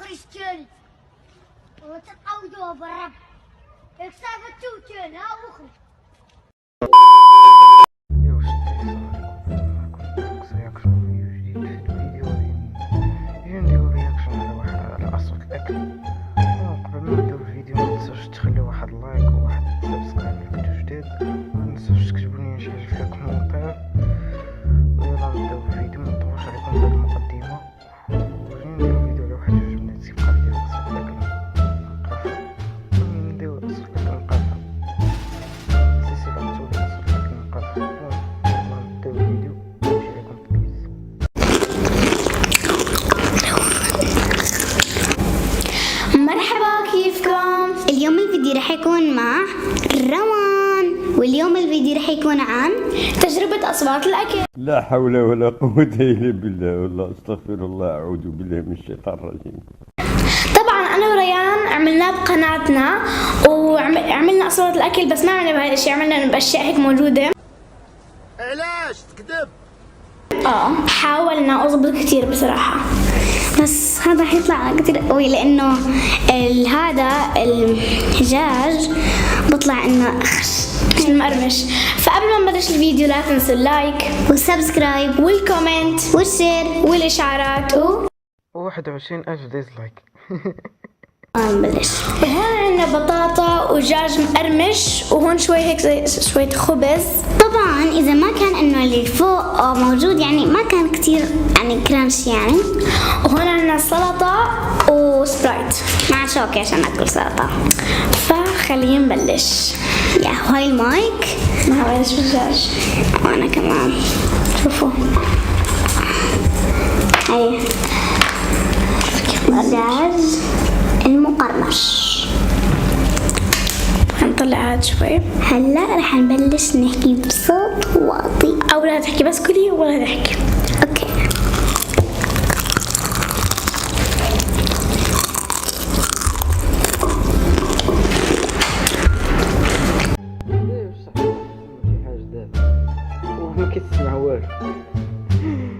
كريستياني وتتعودوا بالرب اكسبت توتين ها اخرج. نديرو رياكشن على واحد على أصوات الأكل. قبل ما نبداو الفيديو متنساوش تخليو واحد لايك وواحد سبسكرايب إلا كنتو جداد، متنساوش تكتبولي شي حاجة في الكومونتير. ويلا نبداو الفيديو، منطولش عليكم بهاد المقدمة. نديرو فيديو على واحد جوج بنات كيبقى ديال أصوات الأكل مقرفة. نديرو أصوات الأكل مقرفة، سلسلة متولي أصوات الأكل مقرفة. يلا نبداو الفيديو ونمشي لكم بليز. مرحبا، كيفكم؟ اليوم الفيديو رح يكون مع روان، واليوم الفيديو رح يكون عن تجربة أصوات الأكل. لا حول ولا قوة إلا بالله، والله استغفر الله، أعوذ بالله من الشيطان الرجيم. طبعا أنا وريان عملناه بقناتنا وعملنا أصوات الأكل، بس ما عملنا بهذا الشيء، عملنا بأشياء هيك موجودة. علاش تكذب؟ حاولنا أضبط كتير بصراحة، بس هذا حيطلع كتير قوي لأنه هذا الدجاج بطلع إنه مقرمش. فقبل ما نبلش الفيديو لا تنسوا اللايك والسبسكرايب والكومنت والشير والإشعارات 21,000 ديسلايك. نبلش. وهون عندنا بطاطا ودجاج مقرمش، وهون شوي هيك زي شوية خبز. طبعا إذا ما كان إنه اللي فوق موجود يعني ما كان كتير يعني كرانش يعني. وهون عندنا سلطة وسبرايت مع شوكة عشان ناكل سلطة. فخلينا نبلش. يا هاي المايك ما بلش بالدجاج، وأنا كمان شوفوا هاي الدجاج المقرمش. هنطلع هاد شوي. هلا رح نبلش نحكي بصوت واطي، او لا تحكي بس كلي ولا تحكي. اوكي. وما كتسمع والو.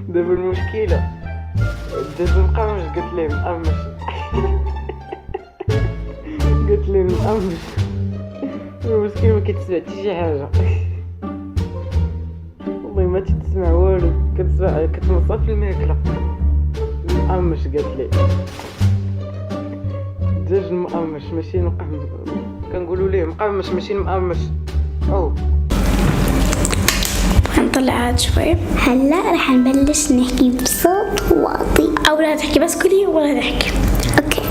دابا المشكلة دابا مقرمش، قلت ليه مقرمش. قلت ليه مقرمش. المشكلة ما كتسمع حتى شي حاجة. والله ما تسمع والو، كتنصف في الماكلة. مقرمش قالت لي. الدجاج مقرمش ماشي مقرمش، كنقولوا ليه مقرمش ماشي مقرمش. هنطلع هاد شوي. هلا رح نبلش نحكي بصوت واطي، او لا تحكي بس كلي ولا تحكي. اوكي.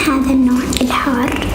هذا النوع الحار.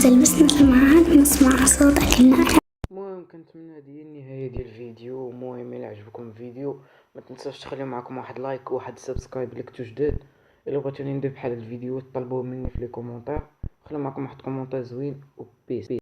تلبسنا سماعات نسمع صوت أكلنا. المهم كنتمنى هذه النهايه ديال الفيديو. المهم الا عجبكم الفيديو ما تنساوش تخليو معكم واحد لايك وواحد سبسكرايب اللي كنتو جداد. الا بغيتوني ندير بحال هاد الفيديوهات طلبوه مني في لي كومونتير. خليو معكم واحد كومونتير زوين وبيس.